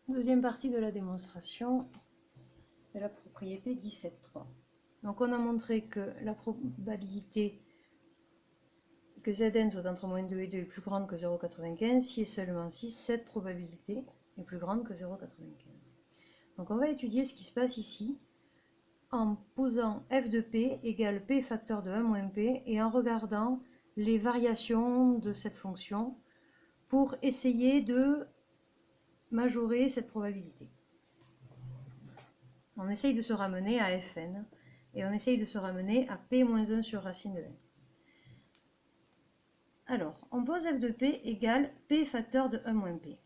Deuxième partie de la démonstration de la propriété 17.3. Donc on a montré que la probabilité que Zn soit entre moins 2 et 2 est plus grande que 0,95 si et seulement si cette probabilité est plus grande que 0,95. Donc on va étudier ce qui se passe ici en posant f de p égale p facteur de 1 moins p et en regardant les variations de cette fonction pour essayer de majorer cette probabilité. On essaye de se ramener à fn et on essaye de se ramener à p-1 sur racine de n. Alors, on pose f de p égale p facteur de 1 moins p.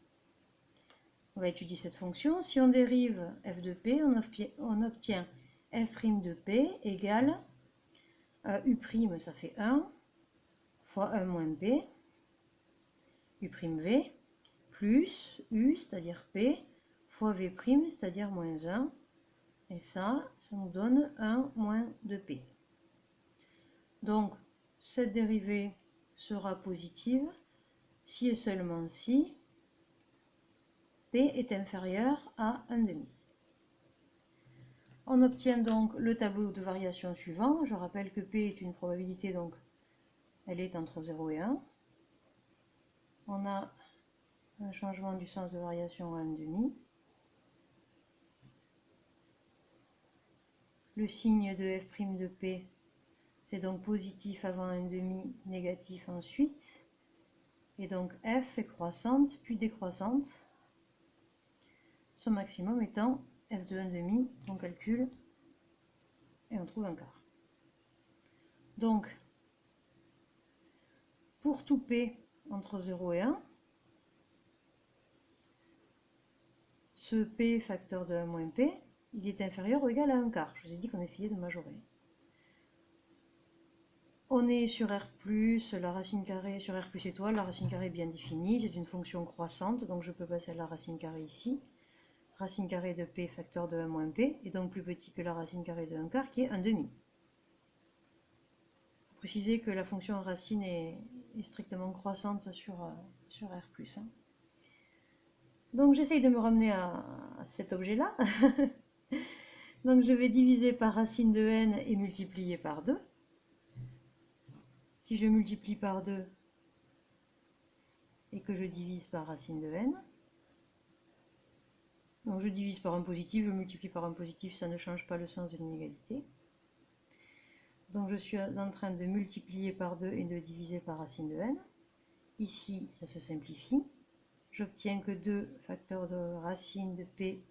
On va étudier cette fonction. Si on dérive f de p, on obtient f' de p égale u', ça fait 1, fois 1 moins p, u'v, plus u, c'est-à-dire p, fois v', c'est-à-dire moins 1. Et ça nous donne 1 moins 2p. Donc, cette dérivée sera positive si et seulement si p est inférieur à 1,5. On obtient donc le tableau de variation suivant. Je rappelle que p est une probabilité, donc elle est entre 0 et 1. On a un changement du sens de variation à 1,5. Le signe de f' de p, c'est donc positif avant 1,5, négatif ensuite. Et donc f est croissante, puis décroissante. Son maximum étant f de 1,5, on calcule et on trouve un quart. Donc, pour tout p entre 0 et 1, ce p facteur de 1 moins p, il est inférieur ou égal à un quart. Je vous ai dit qu'on essayait de majorer. On est sur R+, la racine carrée sur R plus étoile, la racine carrée est bien définie, c'est une fonction croissante, donc je peux passer à la racine carrée ici. Racine carrée de p facteur de 1 moins p, est donc plus petit que la racine carrée de 1 quart, qui est 1,5. Préciser que la fonction racine est strictement croissante sur R+. Hein. Donc j'essaye de me ramener à cet objet-là. Donc je vais diviser par racine de n et multiplier par 2. Si je multiplie par 2 et que je divise par racine de n, donc je divise par un positif, je multiplie par un positif, ça ne change pas le sens de l'inégalité. Donc je suis en train de multiplier par 2 et de diviser par racine de n. Ici, ça se simplifie. J'obtiens que 2 facteurs de racine de p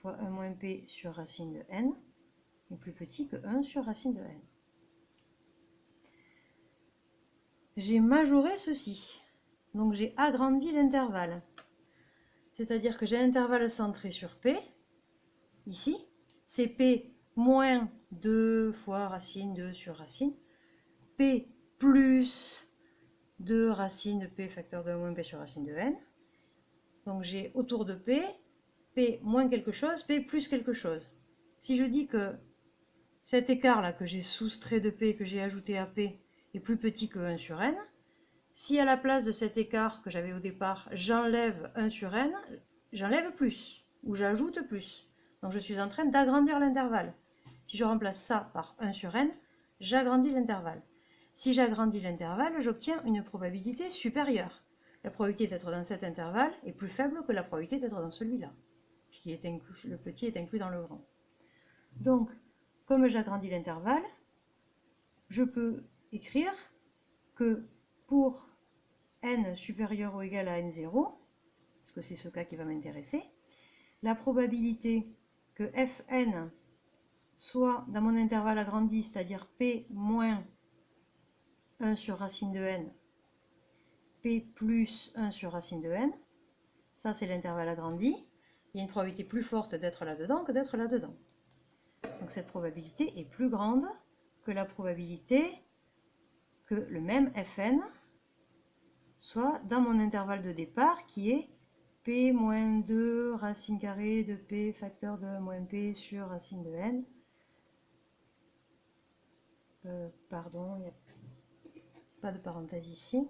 fois 1 moins p sur racine de n est plus petit que 1 sur racine de n. J'ai majoré ceci. Donc j'ai agrandi l'intervalle. C'est-à-dire que j'ai l'intervalle centré sur p, ici. C'est p moins 2 fois racine 2 sur racine. P plus 2 racine de p facteur de 1 moins p sur racine de n. Donc j'ai autour de p moins quelque chose, p plus quelque chose. Si je dis que cet écart-là que j'ai soustrait de p, que j'ai ajouté à p, est plus petit que 1 sur n, si à la place de cet écart que j'avais au départ, j'enlève 1 sur n, j'enlève plus, ou j'ajoute plus. Donc je suis en train d'agrandir l'intervalle. Si je remplace ça par 1 sur n, j'agrandis l'intervalle. Si j'agrandis l'intervalle, j'obtiens une probabilité supérieure. La probabilité d'être dans cet intervalle est plus faible que la probabilité d'être dans celui-là, puisque le petit est inclus dans le grand. Donc, comme j'agrandis l'intervalle, je peux écrire que pour n supérieur ou égal à n0, parce que c'est ce cas qui va m'intéresser, la probabilité que fn soit dans mon intervalle agrandi, c'est-à-dire p moins 1 sur racine de n, p plus 1 sur racine de n, ça c'est l'intervalle agrandi, il y a une probabilité plus forte d'être là-dedans que d'être là-dedans. Donc cette probabilité est plus grande que la probabilité que le même fn soit dans mon intervalle de départ qui est p moins 2 racine carrée de p facteur de moins p sur racine de n. Pardon, il n'y a pas de parenthèse ici.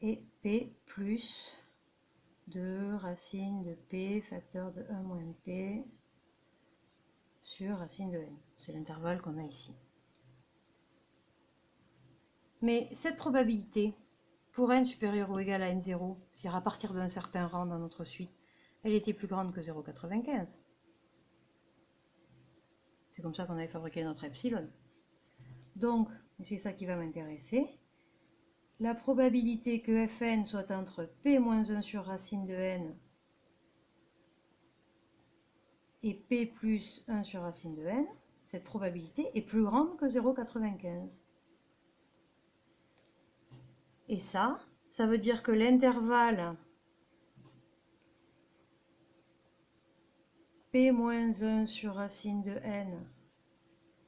et P plus 2 racine de P facteur de 1 moins P sur racine de n. C'est l'intervalle qu'on a ici. Mais cette probabilité, pour n supérieur ou égal à n0, c'est-à-dire à partir d'un certain rang dans notre suite, elle était plus grande que 0,95. C'est comme ça qu'on avait fabriqué notre epsilon. Donc, c'est ça qui va m'intéresser. La probabilité que Fn soit entre P moins 1 sur racine de n et P plus 1 sur racine de n, cette probabilité est plus grande que 0,95. Et ça veut dire que l'intervalle P moins 1 sur racine de n,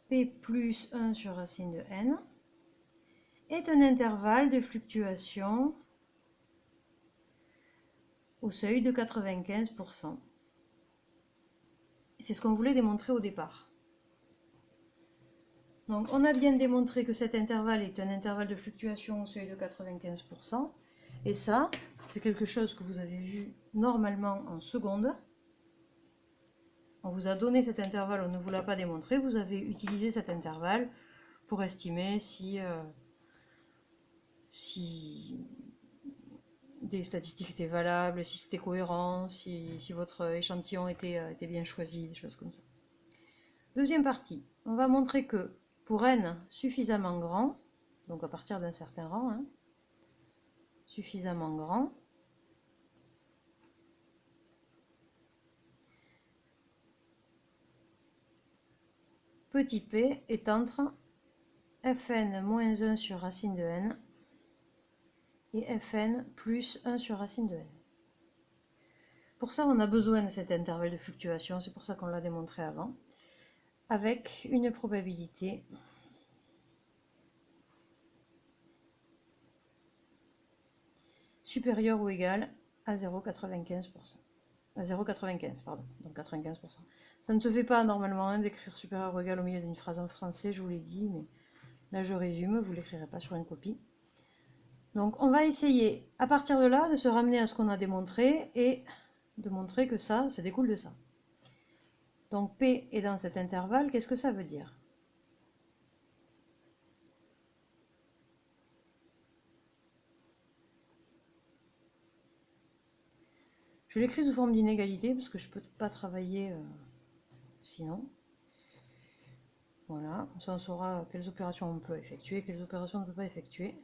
P plus 1 sur racine de n, est un intervalle de fluctuation au seuil de 95%. C'est ce qu'on voulait démontrer au départ. Donc on a bien démontré que cet intervalle est un intervalle de fluctuation au seuil de 95%. Et ça, c'est quelque chose que vous avez vu normalement en seconde. On vous a donné cet intervalle, on ne vous l'a pas démontré. Vous avez utilisé cet intervalle pour estimer si des statistiques étaient valables, si c'était cohérent, si votre échantillon était bien choisi, des choses comme ça. Deuxième partie, on va montrer que pour n suffisamment grand, donc à partir d'un certain rang, hein, suffisamment grand, petit p est entre fn moins 1 sur racine de n et fn plus 1 sur racine de n. Pour ça, on a besoin de cet intervalle de fluctuation, c'est pour ça qu'on l'a démontré avant, avec une probabilité supérieure ou égale à 0,95%. À 0,95, pardon, donc 95%. Ça ne se fait pas normalement hein, d'écrire supérieur ou égal au milieu d'une phrase en français, je vous l'ai dit, mais là je résume, vous ne l'écrirez pas sur une copie. Donc on va essayer à partir de là de se ramener à ce qu'on a démontré et de montrer que ça découle de ça. Donc P est dans cet intervalle, qu'est-ce que ça veut dire? Je l'écris sous forme d'inégalité parce que je ne peux pas travailler sinon. Voilà, ça on saura quelles opérations on peut effectuer, quelles opérations on ne peut pas effectuer.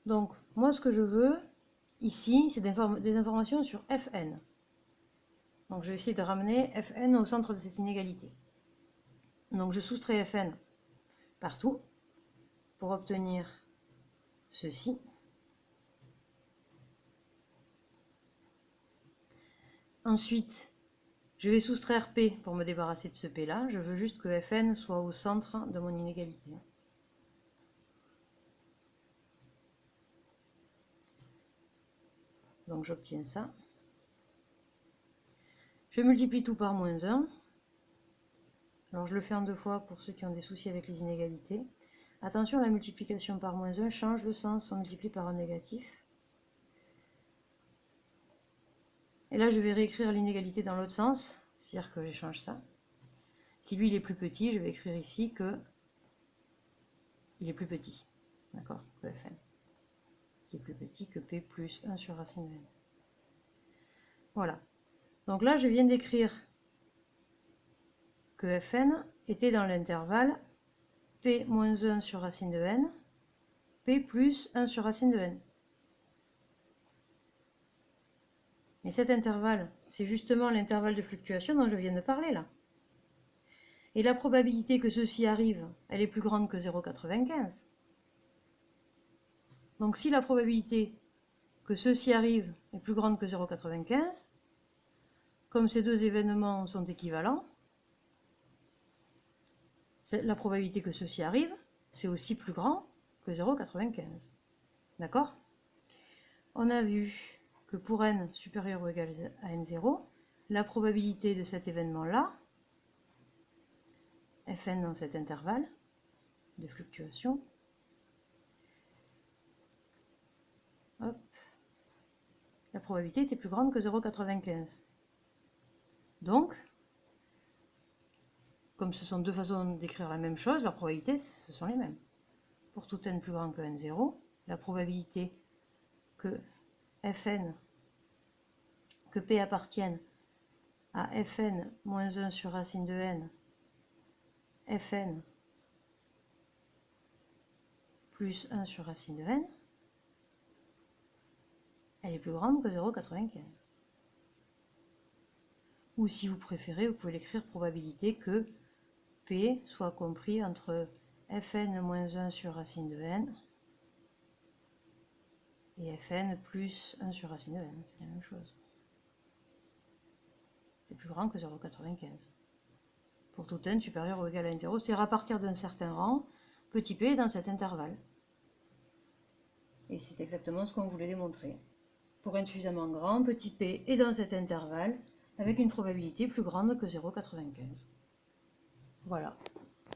Donc, moi ce que je veux ici, c'est des informations sur Fn. Donc je vais essayer de ramener Fn au centre de cette inégalité. Donc je soustrais Fn partout pour obtenir ceci. Ensuite, je vais soustraire P pour me débarrasser de ce P là. Je veux juste que Fn soit au centre de mon inégalité. Donc j'obtiens ça. Je multiplie tout par moins 1. Alors je le fais en deux fois pour ceux qui ont des soucis avec les inégalités. Attention, la multiplication par moins 1 change le sens, on multiplie par un négatif. Et là je vais réécrire l'inégalité dans l'autre sens, c'est-à-dire que j'échange ça. Si lui il est plus petit, je vais écrire ici que il est plus petit, d'accord, que Fn, qui est plus petit que P plus 1 sur racine de n. Voilà. Donc là je viens d'écrire que Fn était dans l'intervalle P moins 1 sur racine de n, P plus 1 sur racine de n. Et cet intervalle, c'est justement l'intervalle de fluctuation dont je viens de parler là. Et la probabilité que ceci arrive, elle est plus grande que 0,95. Donc si la probabilité que ceci arrive est plus grande que 0,95, comme ces deux événements sont équivalents, la probabilité que ceci arrive, c'est aussi plus grand que 0,95. D'accord? On a vu que pour n supérieur ou égal à n0, la probabilité de cet événement-là, Fn dans cet intervalle de fluctuation, probabilité était plus grande que 0,95. Donc, comme ce sont deux façons d'écrire la même chose, leurs probabilités, ce sont les mêmes. Pour tout n plus grand que n0, la probabilité que Fn, que P appartienne à Fn moins 1 sur racine de n, Fn plus 1 sur racine de n, elle est plus grande que 0,95. Ou si vous préférez, vous pouvez l'écrire probabilité que P soit compris entre Fn moins 1 sur racine de n et Fn plus 1 sur racine de n, c'est la même chose. C'est plus grand que 0,95. Pour tout n supérieur ou égal à n0, c'est à partir d'un certain rang, petit p est dans cet intervalle. Et c'est exactement ce qu'on voulait démontrer. Pour n suffisamment grand, petit p est dans cet intervalle avec une probabilité plus grande que 0,95. Voilà.